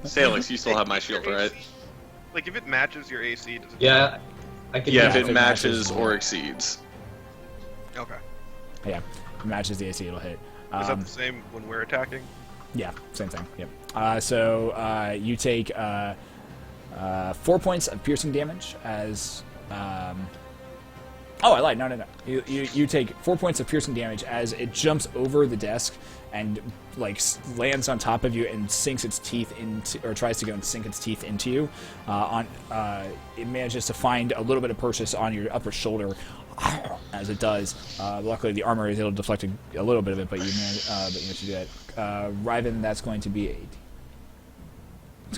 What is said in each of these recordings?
Salix, you still have my shield, right? Like, if it matches your AC, does it... Yeah, I can. Yeah, do if that. it matches or exceeds. Okay. Yeah, if it matches the AC, it'll hit. Is that the same when we're attacking? Yeah, same thing. Yep. So you take 4 points of piercing damage as. Oh, I lied. No. You take 4 points of piercing damage as it jumps over the desk and like lands on top of you and sinks its teeth into, or tries to go and sink its teeth into you. It manages to find a little bit of purchase on your upper shoulder. As it does, luckily the armor is able to deflect a little bit of it, but you manage to do that. Riven, that's going to be it's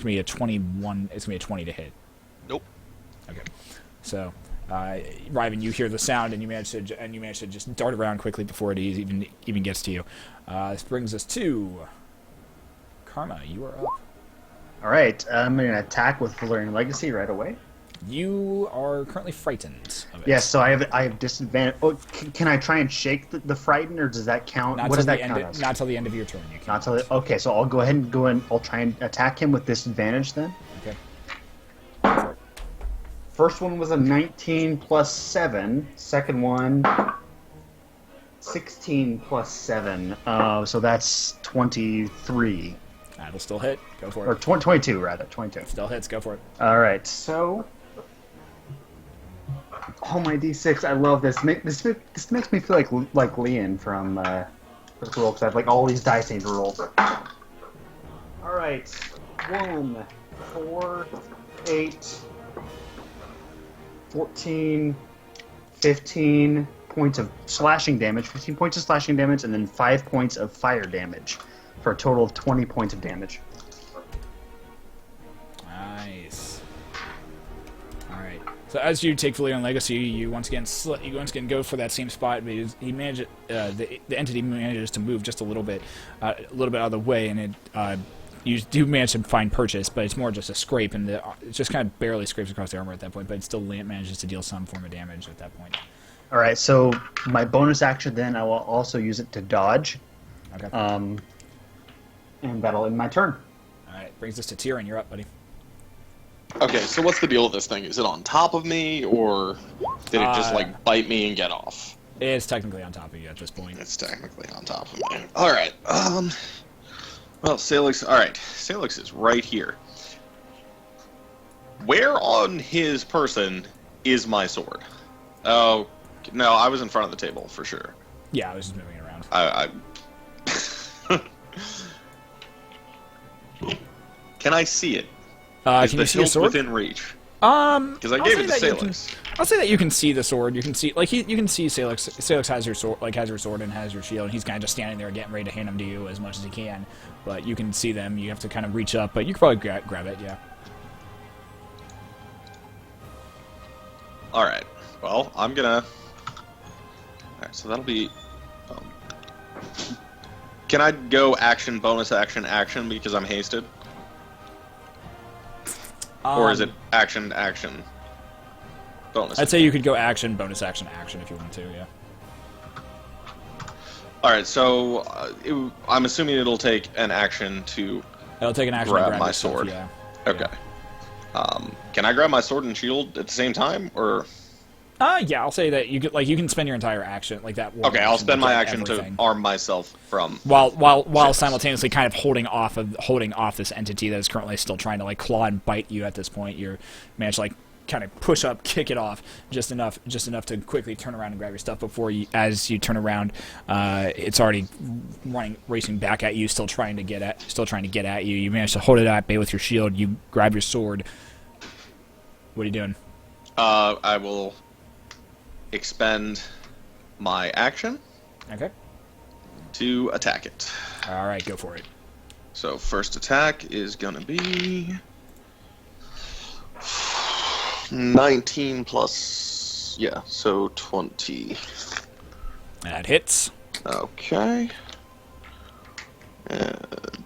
going to be a 21. It's going to be a 20 to hit. Nope. Okay, so Riven, you hear the sound and you manage to just dart around quickly before it even gets to you. This brings us to Karma. You are up. All right, I'm going to attack with Valyrian Legacy right away. You are currently frightened of it. Yes, so I have disadvantage. Oh, can I try and shake the frighten, or does that count? Not What till does the that end. count as? Not till the end of your turn. You can. Not till okay, so I'll go ahead and go in. I'll try and attack him with disadvantage then. Okay. First one was a 19 plus 7. Second one, 16 plus 7. So that's 23. That'll still hit. Go for Or it. 22, rather. 22. Still hits. Go for it. All right, so... Oh, my D6. I love this. This makes me feel like Leon from Critical Role, because I have like all these dice I need to roll. All right. 1, 4, 8, 14, 15 points of slashing damage, 15 points of slashing damage, and then 5 points of fire damage, for a total of 20 points of damage. Nice. All right. So as you take Valyrian Legacy, you once again go for that same spot. But he manages the entity manages to move just a little bit out of the way, and it you do manage to find purchase, but it's more just a scrape, and it just kind of barely scrapes across the armor at that point. But it still manages to deal some form of damage at that point. All right, so my bonus action then I will also use it to dodge. Okay. And that'll end my turn. All right. Brings us to Tyrion. You're up, buddy. Okay, so what's the deal with this thing? Is it on top of me, or did it just like bite me and get off? It's technically on top of you at this point. It's technically on top of me. All right. Well, Salix. All right, Salix is right here. Where on his person is my sword? Oh, no, I was in front of the table for sure. Yeah, I was just moving it around. Can I see it? Can Is you the see a hilt sword? within reach? Because I gave it to Salix. I'll say that you can see the sword. You can see, like, you can see Salix. Salix has your sword, has your sword and has your shield. And he's kind of just standing there, getting ready to hand them to you as much as he can. But you can see them. You have to kind of reach up, but you can probably grab it. Yeah. All right. Well, I'm gonna. All right, so that'll be. Can I go action, bonus action, action because I'm hasted? Or is it action, action, bonus? I'd say you could go action, bonus action, action if you want to. Yeah. All right, so I'm assuming it'll take an action to It'll take an action to grab grab my your stuff, sword. Yeah. Okay. Can I grab my sword and shield at the same time, or? Yeah, I'll say that you can spend your entire action like that. Okay, I'll spend my get action everything. to arm myself from. While simultaneously kind of holding off this entity that is currently still trying to like claw and bite you at this point. You're managed to like kind of push up, kick it off just enough to quickly turn around and grab your stuff before you. As you turn around, it's already racing back at you, still trying to get at you. You manage to hold it at bay with your shield. You grab your sword. What are you doing? I will expend my action Okay. to attack it. All right, go for it. So first attack is gonna be 19 plus, yeah, so 20. That hits. Okay.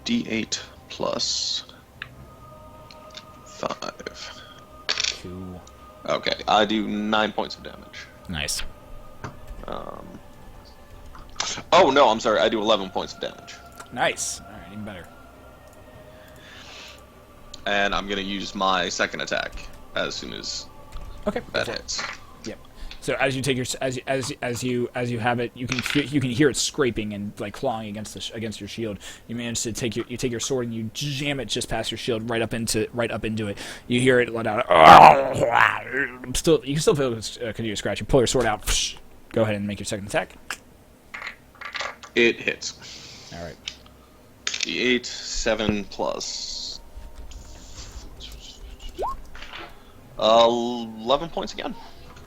D8 plus 5. Cool. Okay, I do 9 points of damage. Nice. Oh no, I'm sorry, I do 11 points of damage. Nice. All right, even better. and I'm gonna use my second attack as soon as Okay. that hits. Yep. So as you take your as you have it, you can hear it scraping and like clawing against your shield. You manage to take your sword and you jam it just past your shield right up into it. You hear it let out. You can still feel it continue to scratch. You pull your sword out. Go ahead and make your second attack. It hits. All right. D8, 7 plus 11 points again.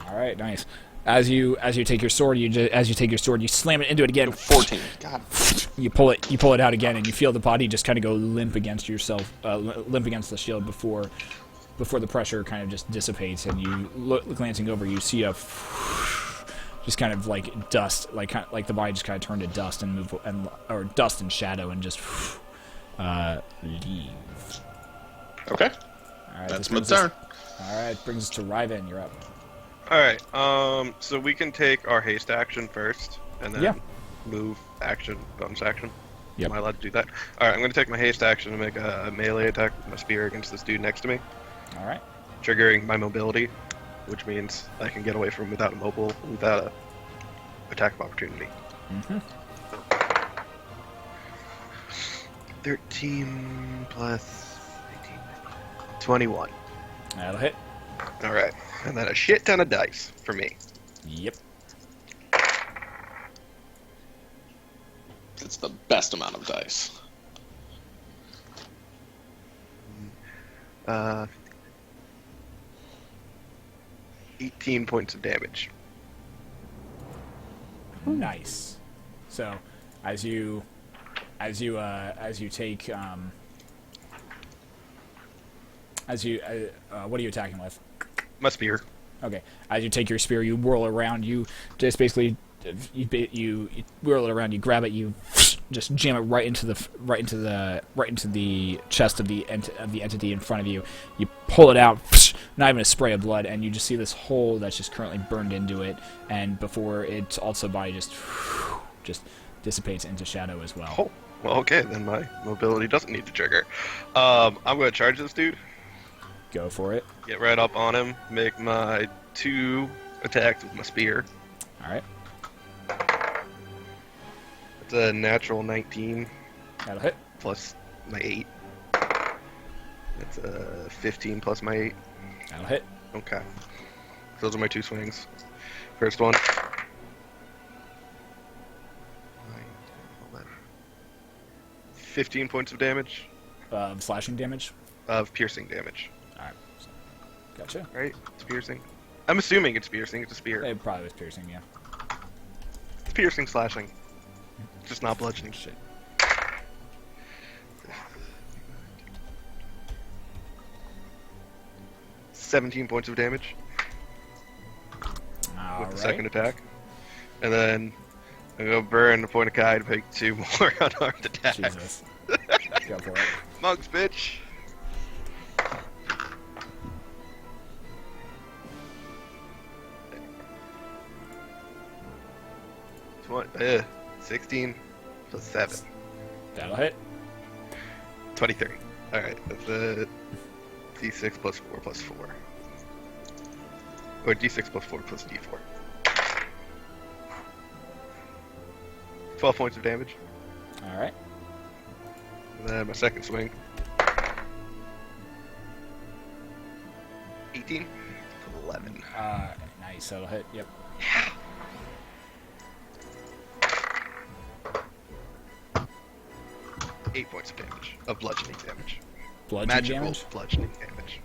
All right. Nice. As you take your sword, you slam it into it again. 14. God. You pull it out again, and you feel the body just kind of go limp against the shield before the pressure kind of just dissipates, and you glancing over, you see a just kind of like dust, like the body just kind of turned to dust and or dust and shadow and just leave. Okay. All right, That's my turn. All right, brings us to Ryven. You're up. Alright, so we can take our haste action first, and then move action, bonus action. Yep. Am I allowed to do that? Alright, I'm going to take my haste action and make a melee attack with my spear against this dude next to me, All right. triggering my mobility, which means I can get away from him without a attack of opportunity. Mm-hmm. 13 plus 18, 21. That'll hit. Alright, and then a shit ton of dice for me. Yep. It's the best amount of dice. 18 points of damage. Nice. So, as you take what are you attacking with? My spear. Okay. As you take your spear, you whirl around. You just basically you whirl it around. You grab it. You just jam it right into the chest of the entity in front of you. You pull it out. Not even a spray of blood, and you just see this hole that's just currently burned into it. And before its also body just dissipates into shadow as well. Oh, well, okay, then my mobility doesn't need to trigger. I'm going to charge this dude. Go for it. Get right up on him. Make my 2 attacks with my spear. All right. It's a natural 19 That'll hit. plus my 8. That's a 15 plus my 8. That'll hit. Okay. Those are my 2 swings. First one. 9, 11. 15 points of damage. Slashing damage. Of piercing damage. All right. Gotcha. Right? It's piercing. I'm assuming it's piercing. It's a spear. It probably was piercing, yeah. It's piercing slashing. Just not bludgeoning. Shit. $17 points of damage All with the right. second attack. And then I'm going to burn the point of Kai to make 2 more unarmed attacks. Jesus. Go for it. Mugs, bitch! What? 16 plus 7. That'll hit. 23. Alright, that's a d6 plus 4 plus 4. Or d6 plus 4 plus d4. 12 points of damage. All right. And then my second swing. 18. 11. Nice. That'll hit. Yep. Eight points of damage. Of bludgeoning damage. Bludgeoning Magical damage. bludgeoning damage.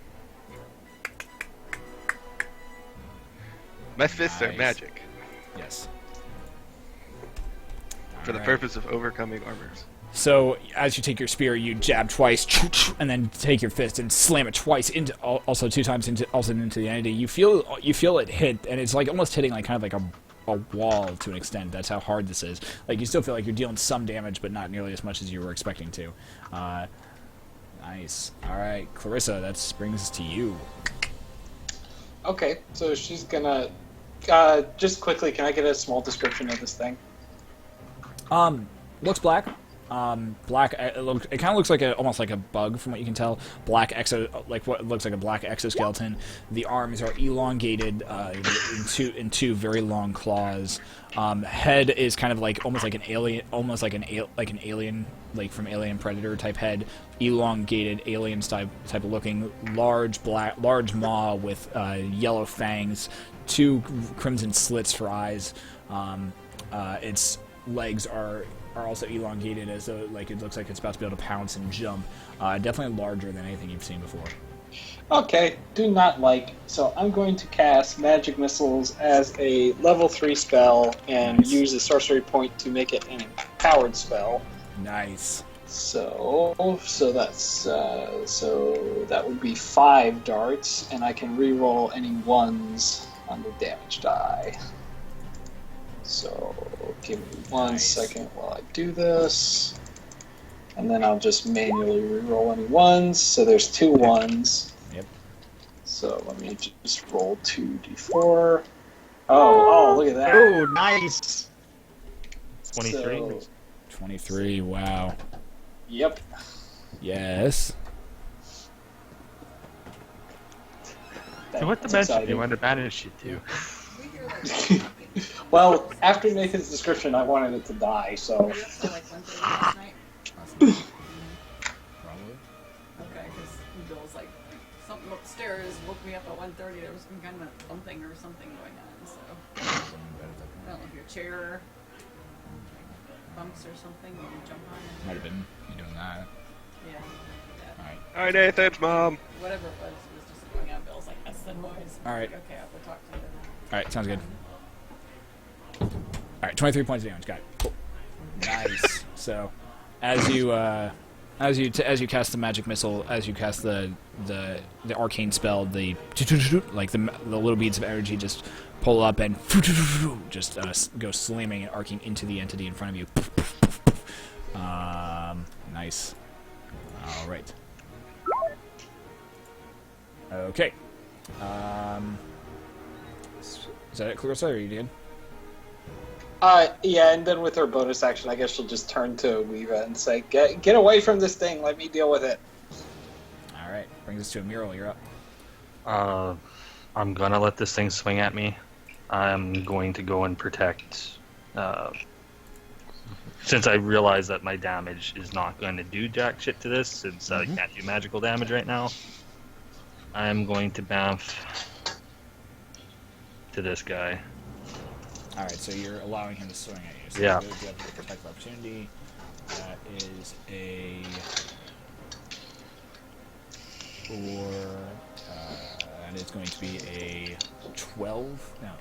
My fists are Nice. magic. Yes. For the Alright. purpose of overcoming armors. So as you take your spear, you jab twice, and then take your fist and slam it twice into, also 2 times into the entity. You feel it hit, and it's like almost hitting like kind of like a wall to an extent. That's how hard this is. Like you still feel like you're dealing some damage, but not nearly as much as you were expecting to. Nice. All right, Clarissa, that brings us to you. Okay, so she's gonna just quickly. Can I get a small description of this thing? Looks black. Black. It kind of looks like almost like a bug from what you can tell. Black like what looks like a black exoskeleton. The arms are elongated in two very long claws. Head is kind of like almost like an alien, like from Alien Predator type head. Elongated alien type of looking. Large maw with yellow fangs. 2 crimson slits for eyes. Its legs are also elongated as though like it looks like it's about to be able to pounce and jump. Definitely larger than anything you've seen before. Okay, do not like. So I'm going to cast Magic Missiles as a level 3 spell and Nice. use a sorcery point to make it an empowered spell. Nice. So that's so that would be 5 darts, and I can re-roll any ones on the damage die. So give me one Nice. second while I do this, and then I'll just manually re-roll any ones. So there's 2 ones. Yep. So let me just roll 2d4. Oh, look at that. Oh, nice. 23. So, 23. Wow. yep. Yes. What That's dimension do exciting. you want to banish you to? Well, after Nathan's description, I wanted it to die, so. Were you up till like 1:30 last night? Probably. Okay, because Bill was like, something upstairs woke me up at 1:30. There was some kind of thumping or something going on. So I don't know if your chair bumps or something when you jump on it. Might have been you doing that. Yeah. All right. Hi, Nathan's mom. Whatever it was just going on. Bill's like, that's the noise. All right. Like, okay, I'll go talk to you. All right. Sounds good. All right. 23 points of damage. Got it. Cool. Nice. So, as you cast the magic missile, as you cast the arcane spell, the little beads of energy just pull up and just go slamming and arcing into the entity in front of you. Nice. All right. Okay. Is that it, Clarissa, or you did? Yeah, and then with her bonus action, I guess she'll just turn to Weeva and say, "Get away from this thing. Let me deal with it." All right. Brings us to a mural. You're up. I'm gonna let this thing swing at me. I'm going to go and protect. Since I realize that my damage is not going to do jack shit to this, since I can't do magical damage right now, I'm going to bounce to this guy. All right. So you're allowing him to swing at you. So Yeah. You have the protect opportunity. That is a 4. That is going to be a 12. No,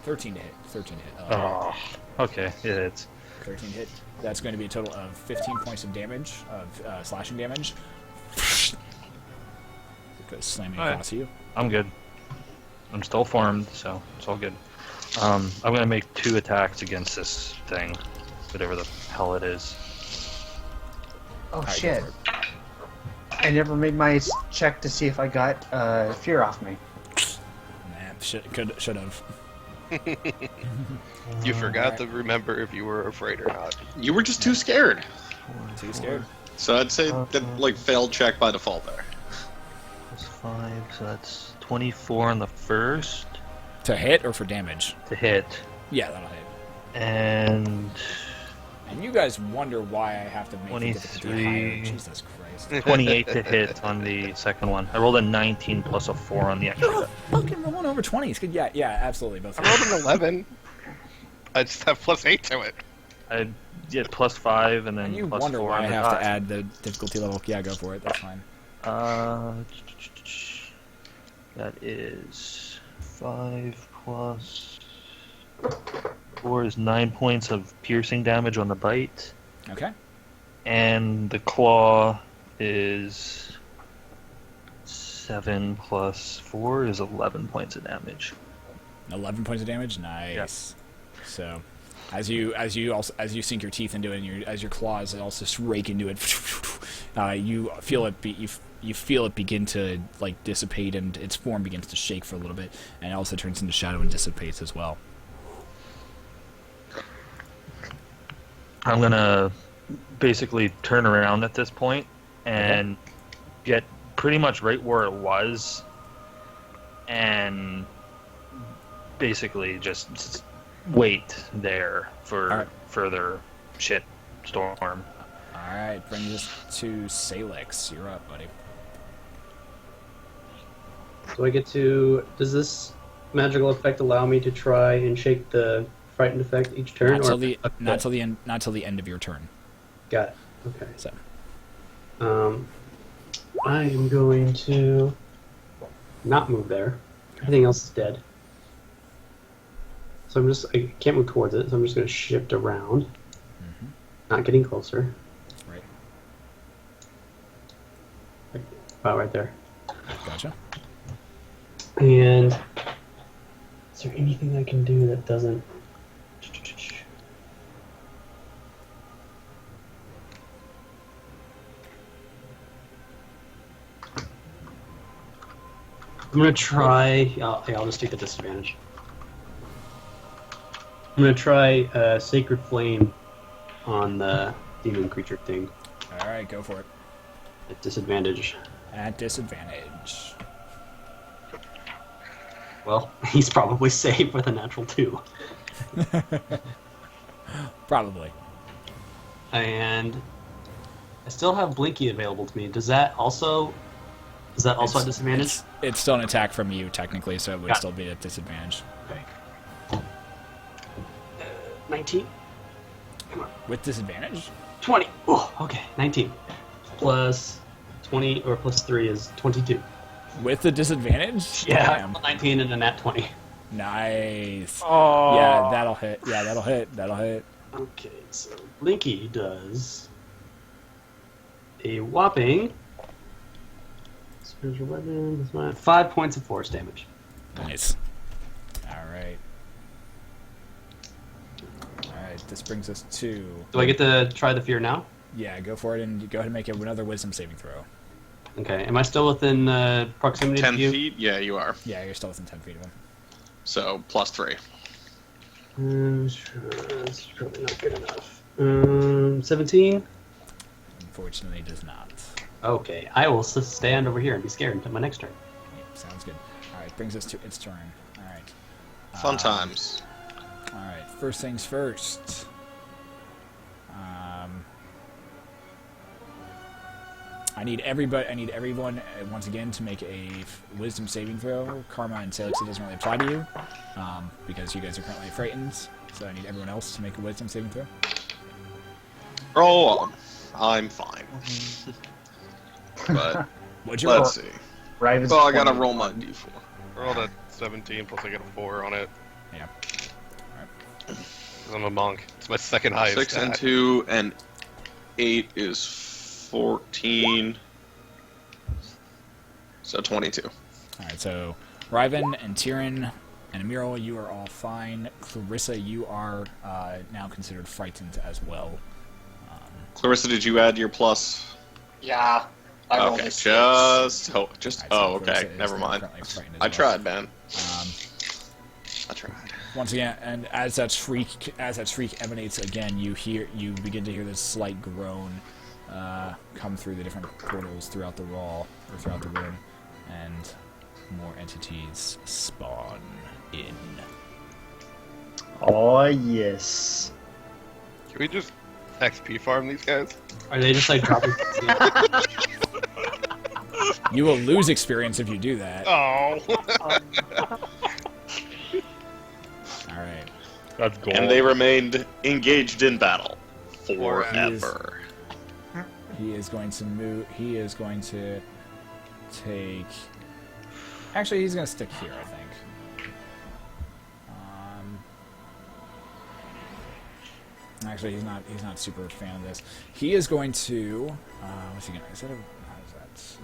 13 to hit. 13 to hit. Oh, okay, it is. 13 hit. That's going to be a total of 15 points of damage, of slashing damage. It goes slamming Alright. across you. I'm good. I'm still formed, so it's all good. I'm gonna make 2 attacks against this thing, whatever the hell it is. Oh Alright, shit! go for it. I never made my check to see if I got fear off me. Nah, should have. You forgot to remember if you were afraid or not. You were just too scared. Too scared. So I'd say that like failed check by default there. Plus 5, so that's 24 on the first To hit or for damage? to hit, Yeah, that'll hit. and And you guys wonder why I have to make the difficulty 23. higher. Jesus Christ. 28 to hit on the second one. I rolled a 19 plus a 4 on the extra. Fucking rolling over 20s. Good. Yeah, absolutely. Both. I rolled an 11. I just have plus 8 to it. I did plus 5 and then And you plus wonder 4 why on I the have to die. add the difficulty level. Yeah, go for it. That's fine. That is 5 plus 4 is 9 points of piercing damage on the bite, Okay. and the claw is 7 plus 4 is 11 points of damage. 11 points of damage. Nice. So, as you sink your teeth into it, and as your claws also just rake into it, you feel it you feel it begin to like dissipate, and its form begins to shake for a little bit, and it also turns into shadow and dissipates as well. I'm gonna basically turn around at this point and get pretty much right where it was, and basically just wait there for Alright. further shit storm. Alright, brings us to Salix. You're up, buddy. Do I get to? Does this magical effect allow me to try and shake the frightened effect each turn? Not till or the not till the end of your turn. Got it. Okay. So I am going to not move there. Everything else is dead. So I can't move towards it, so I'm just going to shift around. Mhm. Not getting closer. Right. About right there. Gotcha. And is there anything I can do that doesn't? I'm gonna try. I'll just take the disadvantage. I'm gonna try Sacred Flame on the demon creature thing Alright, go for it. at disadvantage. At disadvantage. Well, he's probably safe with a natural 2. Probably. And I still have Blinky available to me. Does that also a disadvantage? It's still an attack from you, technically, so it would Got it. still be at disadvantage. Okay. 19? With disadvantage? 20. Oh, okay. 19. Plus 20 or plus 3 is 22. With the disadvantage? Yeah, Damn. 19 and a nat 20. Nice. Oh, Yeah, that'll hit. Yeah, that'll hit. That'll hit. Okay, so Blinky does a whopping spiritual weapon. That's mine. 5 points of force damage. Nice. Alright. Alright, this brings us to... Do I get to try the fear now? Yeah, go for it and go ahead and make another wisdom saving throw. Okay. Am I still within proximity 10 to you? feet? Yeah, you are. Yeah, you're still within 10 feet of him. So, +3. Sure, that's probably not good enough. 17? Unfortunately, it does not. Okay, I will stand over here and be scared until my next turn. Yep, sounds good. Alright, brings us to its turn. Alright. Fun times. Alright, first things first. I need everyone once again to make a wisdom saving throw. Karma and Salix, it doesn't really apply to you because you guys are currently frightened. So I need everyone else to make a wisdom saving throw. Roll on. I'm fine. But What'd you let's roll? see. Raven's Well, I gotta 20. roll my d4. Rolled a 17 plus I get a 4 on it. Yeah. 'Cause I'm a monk. It's my second highest 6 and stat. 2 and 8 is 14. So 22. Alright, so Ryven and Tyrion and Amiral, you are all fine. Clarissa, you are now considered frightened as well. Clarissa, did you add your plus? Yeah. I rolled Okay, a 6. just Alright, so oh, Clarissa okay, is never now mind. currently frightened as I well. tried, man. Um, I tried. Once again, and as that shriek emanates again, you begin to hear this slight groan come through the different portals throughout the wall or throughout the room, and more entities spawn in. Oh, yes. Can we just XP farm these guys? Are they just like dropping? You will lose experience if you do that. Oh! All right. that's gold. And they remained engaged in battle Forever. forever. He is going to move. He is going to take. Actually, he's going to stick here, I think. Actually, he's not. He's not super fan of this. He is going to. What's he going to? Is that a? How is that?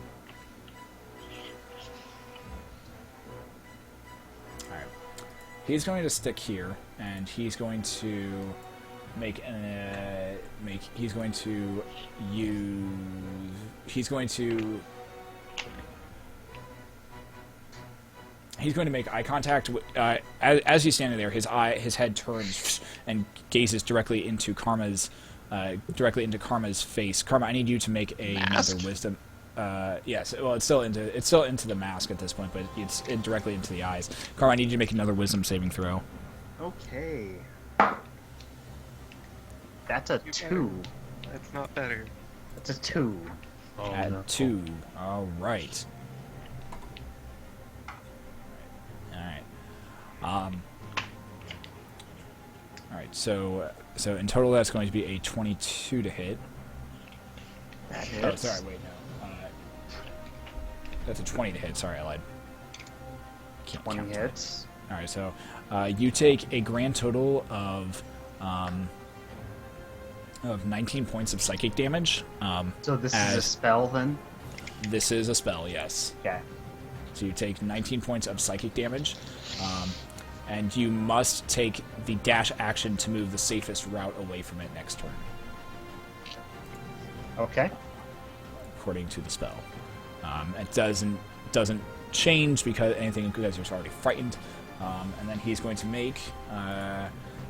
All right. He's going to stick here, and he's going to make an. He's going to use. He's going to. He's going to make eye contact. As he's standing there, his head turns and gazes directly into Karma's directly into Karma's face. Karma, I need you to make another wisdom. Yes, well, it's still into the mask at this point, but it's directly into the eyes. Karma, I need you to make another wisdom saving throw. Okay. That's a 2. That's not better. That's a 2. Oh, At no. 2. All right. All right. So in total, that's going to be a 22 to hit. That Oh, hits. sorry. Wait, no. That's a 20 to hit. Sorry, I lied. Can't 20 count. hits. All right. So you take a grand total of 19 points of psychic damage. So this is a as- spell then? This is a spell, yes. Okay. So you take 19 points of psychic damage, and you must take the dash action to move the safest route away from it next turn, Okay. according to the spell. It doesn't change because anything because you're already frightened. And then he's going to make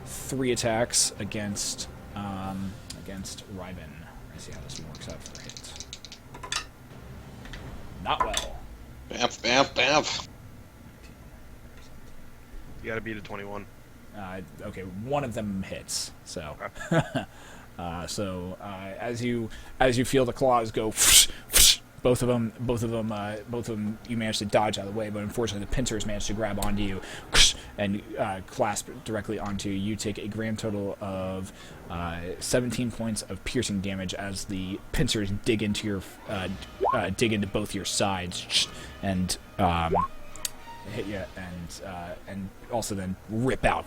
3 attacks against Ryben. Let's see how this works out for hit. Not well. Bamf, bamf, bamf. You gotta beat a 21. Okay, one of them hits. So, as you feel the claws go, both of them, you manage to dodge out of the way. But unfortunately, the pincers manage to grab onto you and clasp directly onto you. You take a grand total of 17 points of piercing damage as the pincers dig into both your sides and hit you and also then rip out.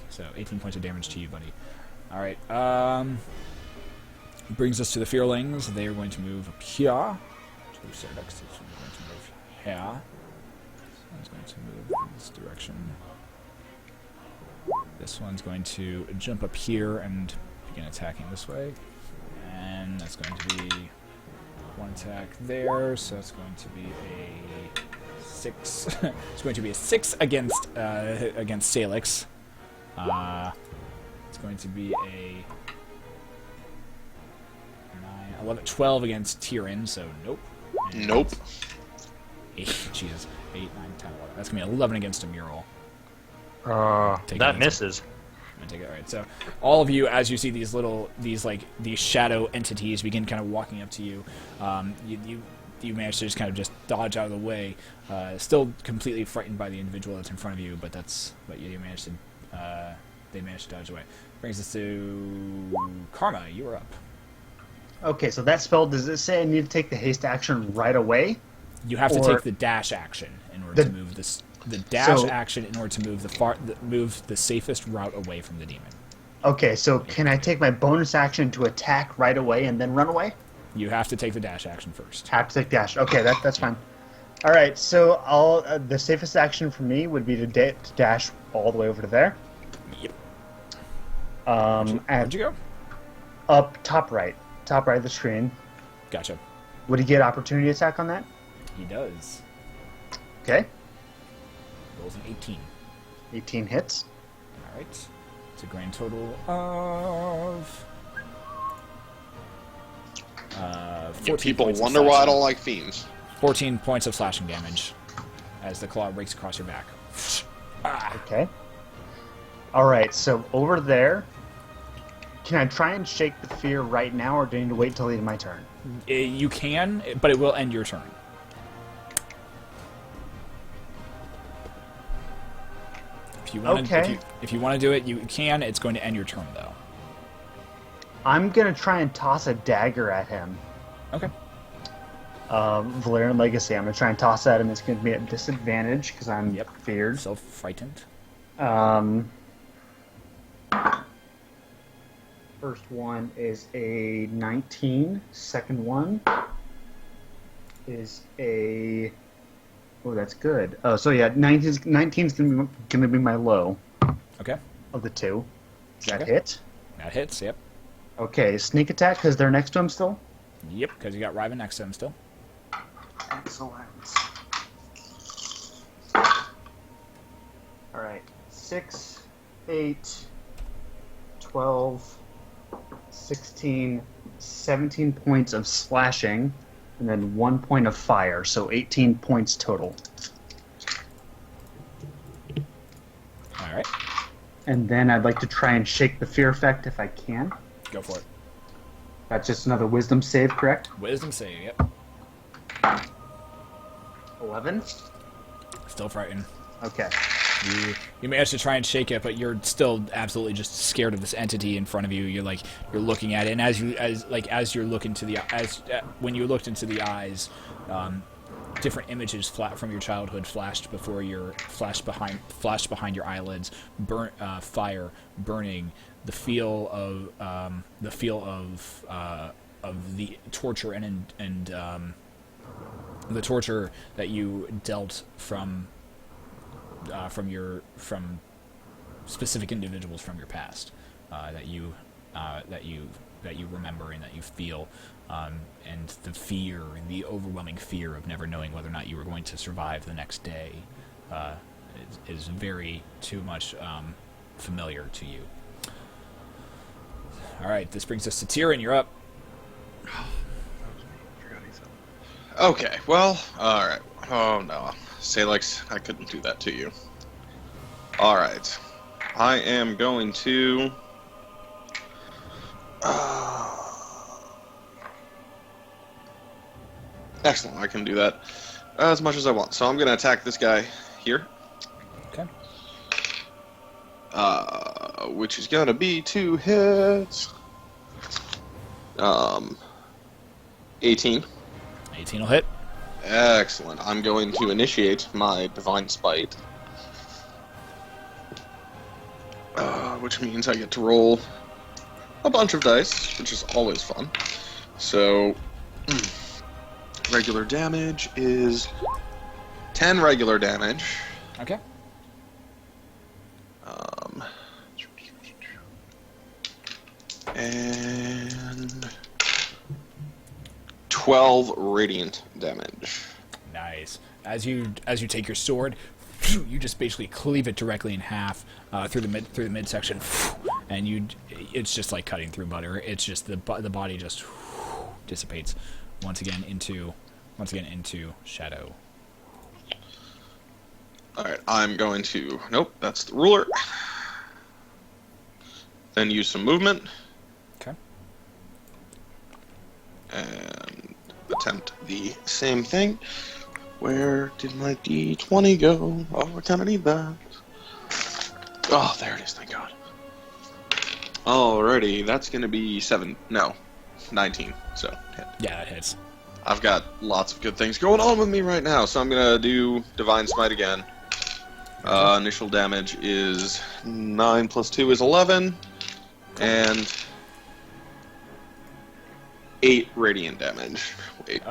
So 18 points of damage to you, buddy. All right. Brings us to the Fearlings. They are going to move up here. To Cerdex is going to move here. This one's going to move in this direction. This one's going to jump up here and begin attacking this way. And that's going to be 1 attack there, so it's going to be a 6. It's going to be a 6 against Salix. It's going to be a 9, 11, 12 against Tyrion, so nope. And Nope. 8, Jesus. 8, 9, 10, 11. That's going to be 11 against a mural. Take That it. misses. I'm gonna take it. All right. So all of you, as you see these shadow entities begin kind of walking up to you, you manage to just dodge out of the way, still completely frightened by the individual that's in front of you, but you managed to they managed to dodge away. Brings us to Karma. You are up. Okay, so that spell, does it say I need to take the haste action right away? You have to Or- take the dash action in order to move this. The dash action in order to move the safest route away from the demon. Okay, so can I take my bonus action to attack right away and then run away? You have to take the dash action first. Have to take dash. Okay, that's fine. All right, so the safest action for me would be to dash all the way over to there. Yep. And Where'd you go? up top right of the screen. Gotcha. Would he get opportunity attack on that? He does. Okay, Rolls an 18. 18 hits. All right. It's a grand total of 14 People points of wonder why I slashing. don't like fiends. 14 points of slashing damage as the claw rakes across your back. Okay. All right, so over there, can I try and shake the fear right now, or do I need to wait till the end of my turn? You can, but it will end your turn. If you want Okay. if you want to do it, you can. It's going to end your turn, though. I'm gonna try and toss a dagger at him. Okay. Valerian Legacy. I'm gonna try and toss at him. It's gonna be at disadvantage because I'm Yep. feared. So frightened. First one is a 19. Second one is a... Oh, that's good. Oh, so yeah, 19's gonna be my low Okay. of the two. Does that Okay. hit? That hits. Yep. Okay, sneak attack because they're next to him still. Yep. Because you got Ryven next to him still. Excellent. All right, 6, 8, 12, 16, 17 points of slashing, and then 1 point of fire, so 18 points total. All right. And then I'd like to try and shake the fear effect if I can. Go for it. That's just another wisdom save, correct? Wisdom save, yep. 11? Still frightened. Okay. You manage to try and shake it, but you're still absolutely just scared of this entity in front of you. You're looking at it, and as you look into the when you looked into the eyes, different images from your childhood flashed behind your eyelids. Fire, burning, the feel of the torture and the torture that you dealt from specific individuals from your past that you remember and that you feel, and the fear and the overwhelming fear of never knowing whether or not you were going to survive the next day is very too much familiar to you. All right, this brings us to Tyrion. You're up. Okay, well, alright. Oh no. Salix, I couldn't do that to you. Alright. I am going to... Excellent, I can do that as much as I want. So I'm going to attack this guy here. Okay. Which is going to be 2 hits. 18. 18 will hit. Excellent. I'm going to initiate my Divine Spite. Which means I get to roll a bunch of dice, which is always fun. So, regular damage is 10 regular damage. Okay. And 12 radiant damage. Nice. As you take your sword, you just basically cleave it directly in half through the midsection, and it's just like cutting through butter. It's just the body just dissipates once again into shadow. All right, I'm going to nope, that's the ruler. Then use some movement. Okay. And attempt the same thing. Where did my D20 go? Oh, I kind of need that. Oh, there it is, thank God. Alrighty, that's going to be 19, so hit. Yeah, that hits. I've got lots of good things going on with me right now, so I'm going to do Divine Smite again. Initial damage is 9 plus 2 is 11, and 8 radiant damage. Wait,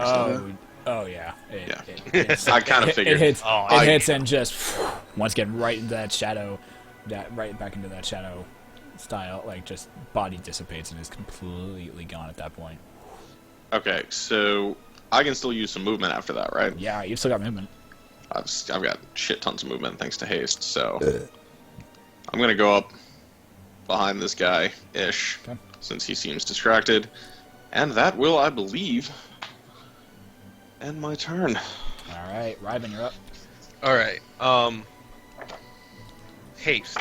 Oh yeah. I kind of figured. It hits. It hits and just once again right into that shadow, right back into that shadow style. Like just body dissipates and is completely gone at that point. Okay, so I can still use some movement after that, right? Yeah, you've still got movement. I've got shit tons of movement thanks to haste. So I'm gonna go up behind this guy ish, since he seems distracted, and that will, I believe, end my turn. All right, Ryben, you're up. All right. Haste,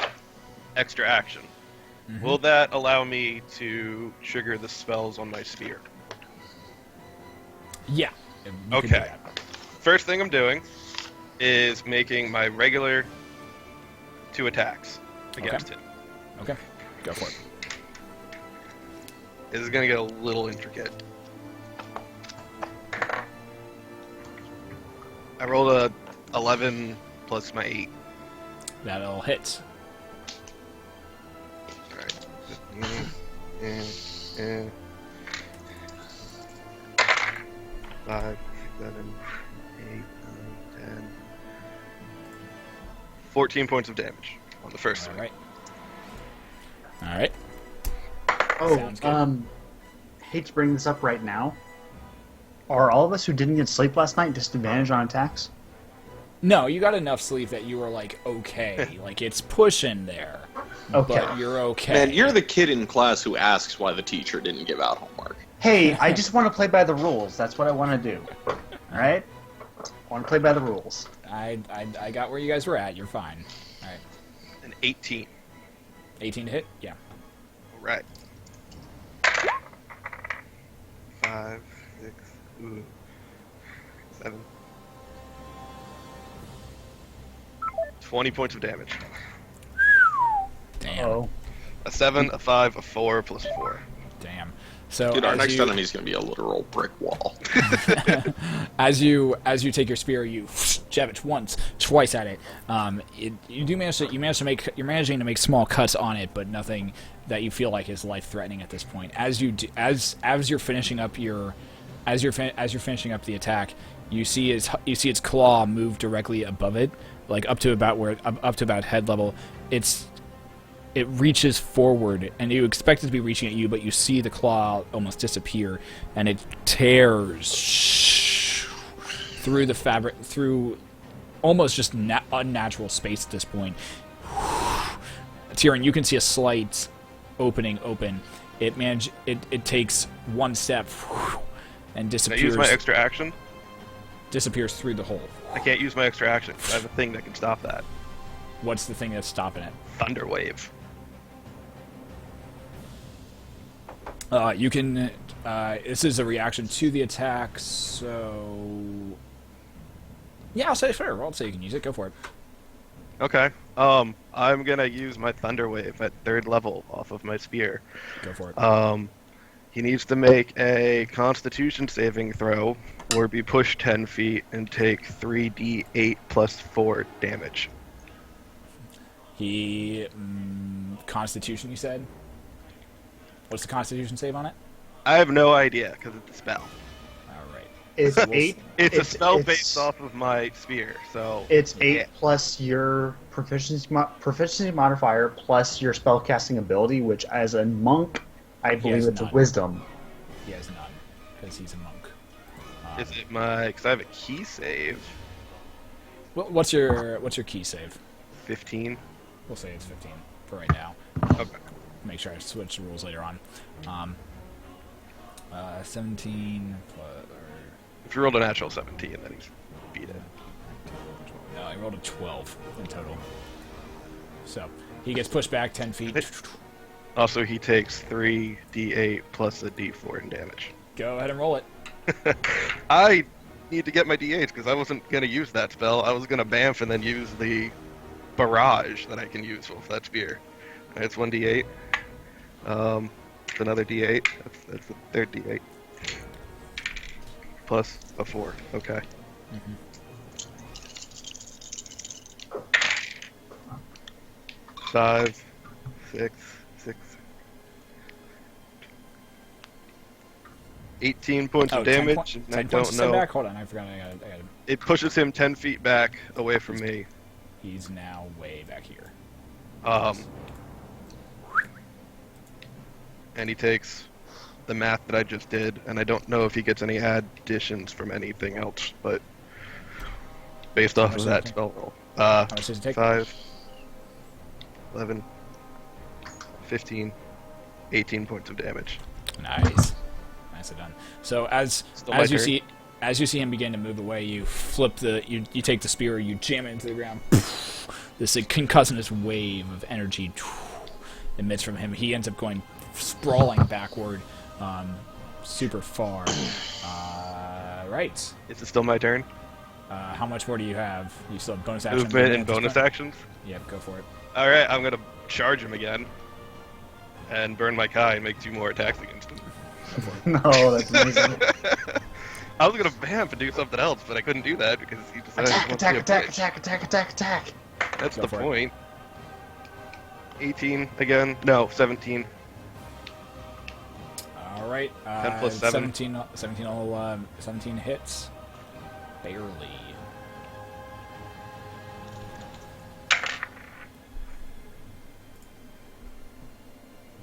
extra action. Mm-hmm. Will that allow me to trigger the spells on my spear? Yeah. You can do Okay. that. First thing I'm doing is making my regular 2 attacks against him. Okay. Go for it. This is gonna get a little intricate. I rolled a 11 plus my 8. That'll hit. Alright. 5, 7, 8, 9, 10. 14 points of damage on the first All one. right. All right. Oh, Sounds good. Hate to bring this up right now. Are all of us who didn't get sleep last night disadvantaged on attacks? No, you got enough sleep that you were like okay, like it's pushing there. Okay. but you're okay. Man, you're the kid in class who asks why the teacher didn't give out homework. Hey, I just want to play by the rules. That's what I want to do. All right? I want to play by the rules. I got where you guys were at. You're fine. All right. An 18. 18 to hit? Yeah. All right. 5, 6, 7. 20 points of damage. Damn. Oh. A 7, a 5, a 4, plus 4. Damn. So Dude, our as next you, enemy is going to be a literal brick wall. as you take your spear, you jab it once, twice at it. You're managing to make small cuts on it, but nothing that you feel like is life threatening at this point. As you're finishing up the attack, you see its claw move directly above it, like up to about head level. It reaches forward, and you expect it to be reaching at you, but you see the claw almost disappear, and it tears through the fabric, through almost just unnatural space at this point. Tyrion, you can see a slight opening open. It takes one step and Can I disappears. use my extra action? Disappears through the hole. I can't use my extra action. I have a thing that can stop that. What's the thing that's stopping it? Thunder Wave. You can. This is a reaction to the attack, so. Yeah, I'll say sure. I'll say you can use it. Go for it. Okay. I'm gonna use my Thunder Wave at 3rd level off of my spear. Go for it. He needs to make a Constitution saving throw, or be pushed 10 feet and take 3d8 plus 4 damage. He. Constitution, you said? What's the Constitution save on it? I have no idea because it's a spell. Alright. It's 8. It's a spell based off of my spear, so It's 8 yeah. plus your proficiency modifier plus your spellcasting ability, which as a monk, I believe has it's none. wisdom. He has none, because he's a monk. Is it my? Because I have a key save. What's your key save? 15. We'll say it's 15 for right now. Okay. Make sure I switch the rules later on. 17 plus. If you rolled a natural 17, then he's beat it. No, I rolled a 12 in total. So he gets pushed back 10 feet. Also, he takes 3d8 plus a d4 in damage. Go ahead and roll it. I need to get my d8s because I wasn't going to use that spell. I was going to bamf and then use the barrage that I can use with that spear. It's 1d8. It's another d8. That's the 3rd d8. Plus a 4. Okay. Mm-hmm. 5, 6, 18 points of 10 damage. And I 10 points don't to send know. back? Hold on, I forgot. I gotta. It pushes him 10 feet back away from me. He's now way back here. And he takes the math that I just did, and I don't know if he gets any additions from anything else, but based off much of does it that take? spell roll. How much does it take? 5, 11, 15, 18 points of damage. Nice, nicely done. So as Still my you turn. see him begin to move away, you you take the spear, you jam it into the ground. This concussonous wave of energy emits from him. He ends up going sprawling backward, super far. Right. Is it still my turn? How much more do you have? You still have bonus action. Movement and bonus actions? Yep, go for it. Alright, I'm gonna charge him again. And burn my Kai and make 2 more attacks against him. No, that's amazing. I was gonna vamp and do something else, but I couldn't do that because he decided Attack, he wants to be a attack, bitch. attack, attack, attack, attack. That's Go the for it. point. 18 again. No, 17. All right. 10 plus 7. 17 hits. Barely.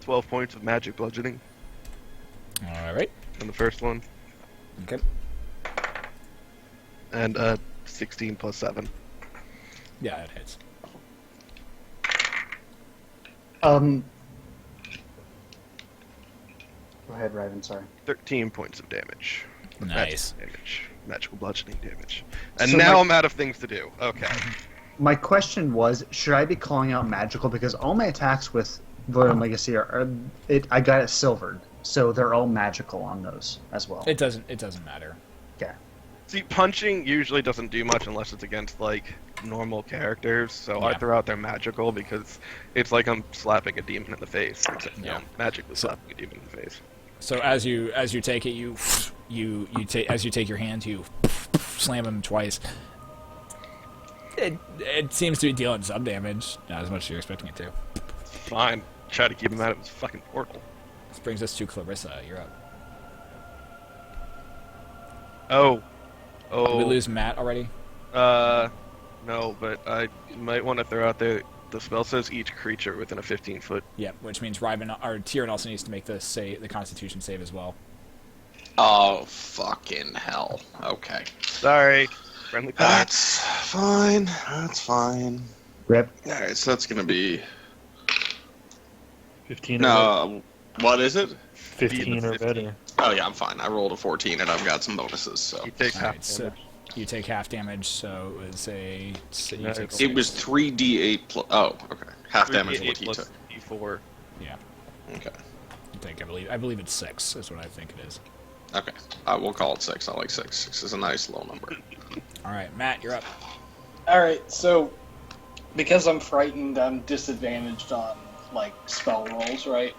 $12 points of magic bludgeoning All right. on the first one. Okay. And 16 plus 7. Yeah, it hits. Go ahead, Raven. Sorry. 13 points of damage. Nice. Magical bludgeoning damage. And So now my- I'm out of things to do. Okay. My question was, should I be calling out magical? Because all my attacks with Void Legacy I got it silvered, so they're all magical on those as well. It doesn't matter. Okay. See, punching usually doesn't do much unless it's against, like, normal characters, so I Yeah. throw out their magical because it's like I'm slapping a demon in the face. Except, Yeah. magically slapping a demon in the face. So as you take it, you take your hand, you slam him twice. It seems to be dealing some damage, not as much as you're expecting it to. Fine. Try to keep him out of his fucking portal. This brings us to Clarissa. You're up. Oh. Did we lose Matt already? No, but I might want to throw out there. The spell says each creature within a 15-foot. Yeah, which means Tyrion also needs to make the Constitution save as well. Oh, fucking hell. Okay. Sorry. Friendly fire. That's fine. That's fine. Rip. Alright, so that's gonna be... 15 or better. No, what is it? 15 or better. Oh yeah, I'm fine. I rolled a 14 and I've got some bonuses, so... He takes half Alright, so damage. you take half damage, so it was a... So you No, take It was 6. 3d8 plus... Oh, okay. Half damage is what 3d8 he plus took. D4. Yeah, Okay. I believe it's 6 is what I think it is. Okay. We'll call it 6. I like 6. 6 is a nice low number. Alright, Matt, you're up. Alright, so because I'm frightened, I'm disadvantaged on, like, spell rolls, right?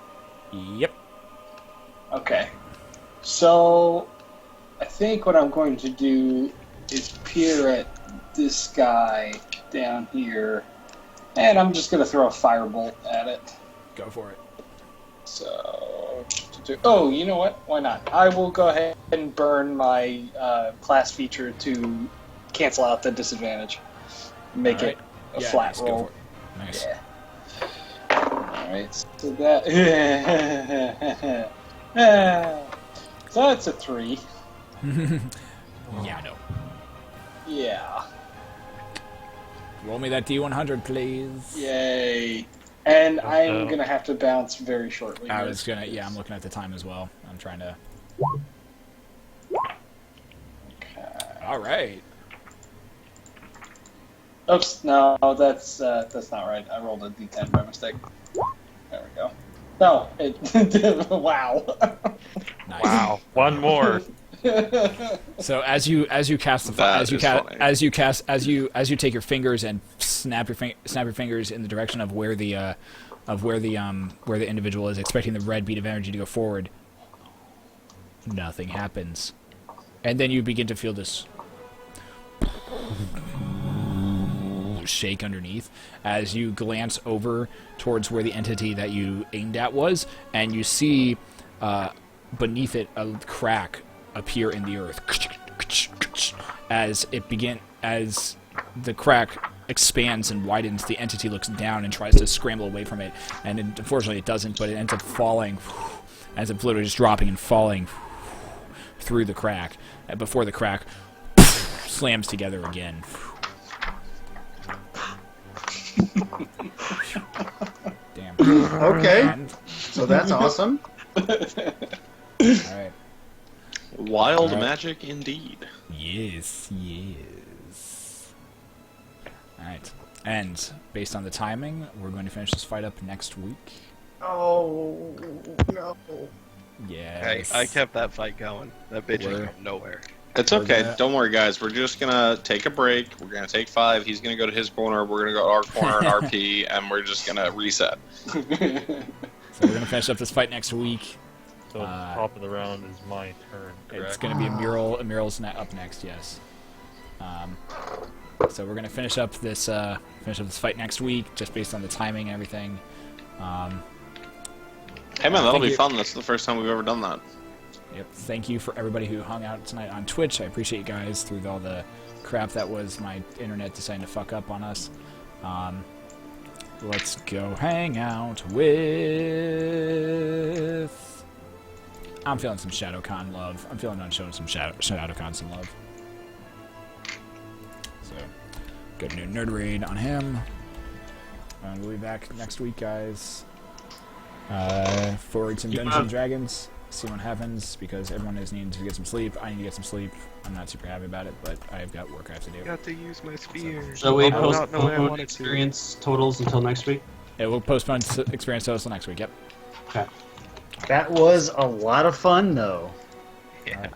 Yep. Okay. So I think what I'm going to do is peer at this guy down here, and I'm just going to throw a firebolt at it. Go for it. So, oh, you know what? Why not? I will go ahead and burn my class feature to cancel out the disadvantage. Make Alright. it a Yeah, flat nice, go roll. for it. Nice. Yeah. Alright, so that... so that's a 3. Yeah, no. Yeah. Roll me that D100, please. Yay. And I'm Uh-oh. going to have to bounce very shortly. I was gonna, yeah, I'm looking at the time as well. I'm trying to. Okay. All right. Oops, no, that's not right. I rolled a d10 by mistake. There we go. No, it... wow. Nice. Wow. One more. So as you cast the That as you is cast funny. as you take your fingers and snap your fingers in the direction of where the individual is, expecting the red bead of energy to go forward, nothing happens, and then you begin to feel this shake underneath as you glance over towards where the entity that you aimed at was, and you see beneath it a crack appear in the earth as the crack expands and widens. The entity looks down and tries to scramble away from it, and unfortunately it doesn't, but it ends up falling, ends up literally just dropping and falling through the crack before the crack slams together again. Damn. Okay. And- So that's awesome. all right. Wild Alright. magic indeed. Yes, yes. Alright. And based on the timing, we're going to finish this fight up next week. Oh no. Hey, Yes. I kept that fight going. That bitch Where? is going nowhere. It's Or okay. that. Don't worry, guys. We're just gonna take a break. We're gonna take 5. He's gonna go to his corner. We're gonna go to our corner and RP, and we're just gonna reset. So we're going to finish up this fight next week. So top of the round is my turn. It's Correct. going to be a mural. A mural's up next. Yes. So we're going to finish up this fight next week, just based on the timing and everything. Hey man, that'll Thank be you. fun. That's the first time we've ever done that. Yep. Thank you for everybody who hung out tonight on Twitch. I appreciate you guys through all the crap that was my internet deciding to fuck up on us. Let's go hang out with... I'm feeling some ShadowCon love. I'm feeling on showing some ShadowCon some love. So, good new nerd raid on him. And we'll be back next week, guys. forward some Dungeons and Dragons, see what happens, because everyone is needing to get some sleep. I need to get some sleep. I'm not super happy about it, but I've got work I have to do. Got to use my spear. So we I do not know where I postpone wanted to. experience totals until next week. It will postpone experience totals till next week. Yep. Okay. That was a lot of fun, though. Yeah.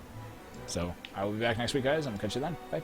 So I will be back next week, guys. I'm gonna catch you then. Bye.